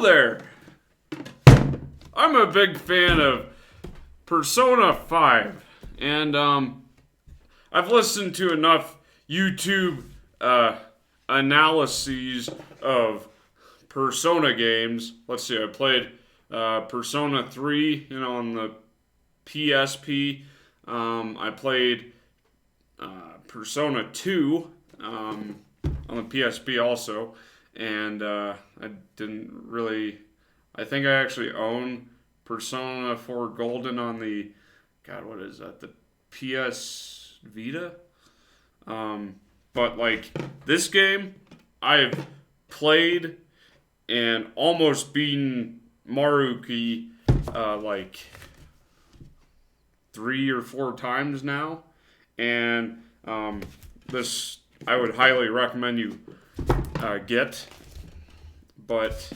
there! I'm a big fan of Persona 5, and I've listened to enough YouTube analyses of Persona games. Let's see, I played Persona 3, on the PSP. I played Persona 2 on the PSP also, and I didn't really. I think I actually own Persona 4 Golden on the. God, what is that? The PS Vita? But like this game, I've played and almost beaten Maruki like 3 or 4 times now, and this I would highly recommend you get, but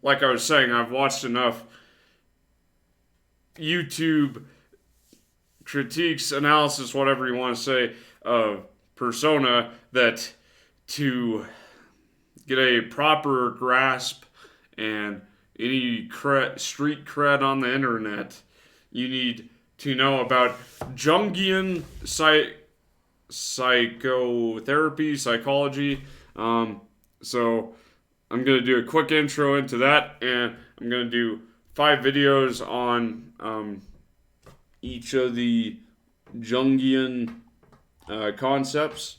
like I was saying, I've watched enough YouTube critiques, analysis, whatever you want to say, of Persona that to get a proper grasp and any street cred on the internet, you need to know about Jungian psychotherapy, psychology. So I'm going to do a quick intro into that, and I'm going to do 5 videos on each of the Jungian concepts.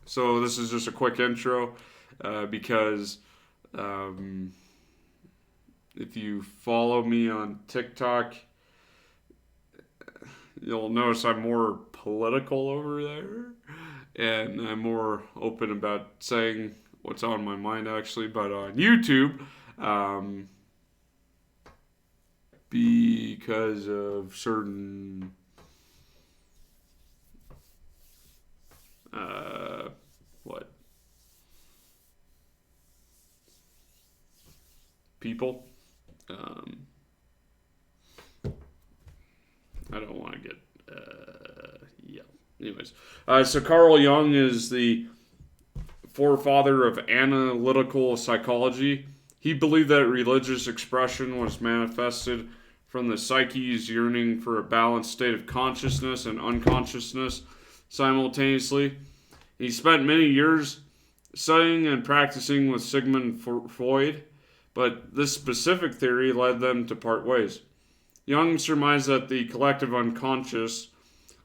So this is just a quick intro because if you follow me on TikTok, you'll notice I'm more political over there, and I'm more open about saying what's on my mind, actually. But on YouTube, because of certain people, I don't want to get anyways. So Carl Jung is the forefather of analytical psychology. He believed that religious expression was manifested from the psyche's yearning for a balanced state of consciousness and unconsciousness simultaneously. He spent many years studying and practicing with Sigmund Freud, but this specific theory led them to part ways. Jung surmised that the collective unconscious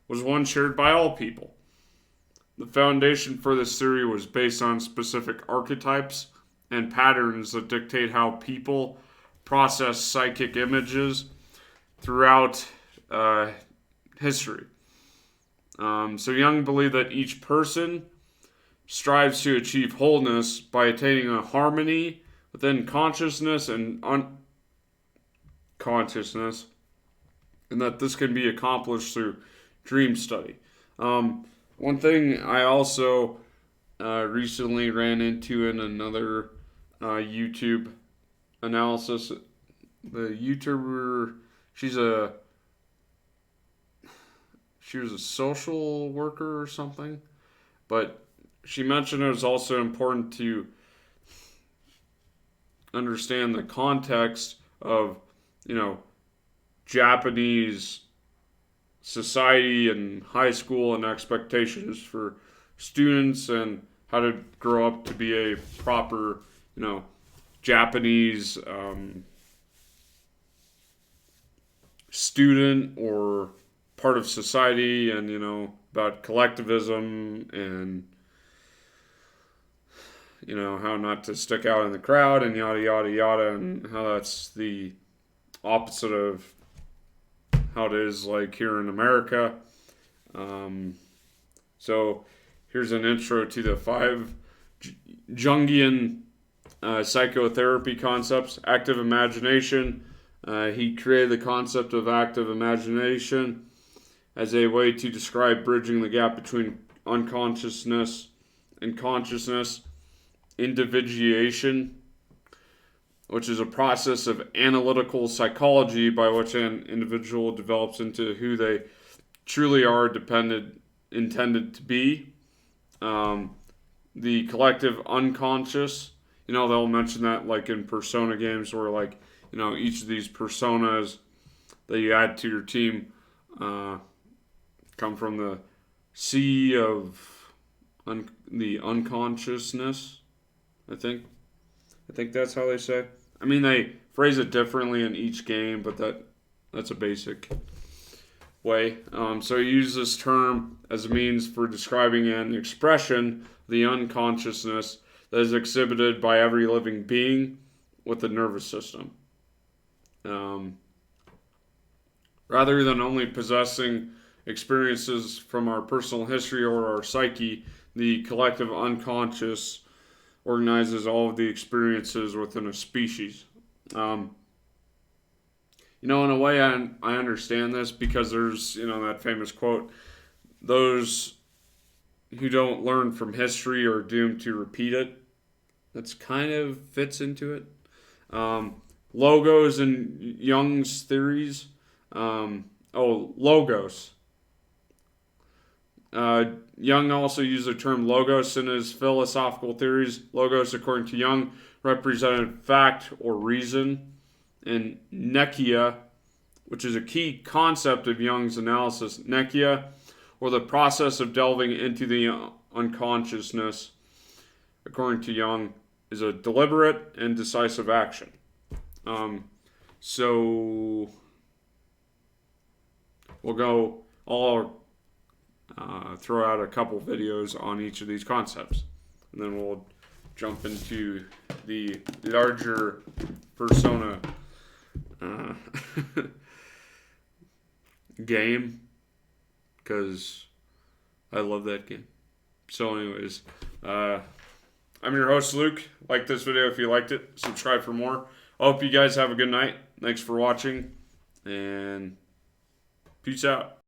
was one shared by all people. The foundation for this theory was based on specific archetypes and patterns that dictate how people process psychic images throughout history. So Jung believed that each person strives to achieve wholeness by attaining a harmony within consciousness and unconsciousness, and that this can be accomplished through dream study. One thing I also recently ran into in another YouTube analysis, the YouTuber, she was a social worker or something, but she mentioned it was also important to understand the context of, Japanese society and high school and expectations for students and how to grow up to be a proper, Japanese student or part of society, and, about collectivism and, how not to stick out in the crowd and yada, yada, yada, and how that's the opposite of how it is like here in America. So here's an intro to the 5 Jungian psychotherapy concepts. Active imagination. He created the concept of active imagination as a way to describe bridging the gap between unconsciousness and consciousness. Individuation, which is a process of analytical psychology by which an individual develops into who they truly are intended to be. the collective unconscious. They'll mention that like in persona games where like, each of these personas that you add to your team come from the sea of the unconsciousness, I think. I think that's how they say. I mean, they phrase it differently in each game, but that's a basic way. So you use this term as a means for describing an expression, the unconsciousness, that is exhibited by every living being with a nervous system. Rather than only possessing experiences from our personal history or our psyche, the collective unconscious organizes all of the experiences within a species. In a way, I understand this because there's, that famous quote, those who don't learn from history are doomed to repeat it. That's kind of fits into it. Logos and Jung's theories. Logos. Jung also used the term logos in his philosophical theories. Logos, according to Jung, represented fact or reason. And nekia, which is a key concept of Jung's analysis, nekia, or the process of delving into the unconsciousness, according to Jung, is a deliberate and decisive action. So we'll go all throw out a couple videos on each of these concepts, and then we'll jump into the larger persona game, because I love that game. So anyways, I'm your host, Luke. Like this video if you liked it. Subscribe for more. I hope you guys have a good night. Thanks for watching, and peace out.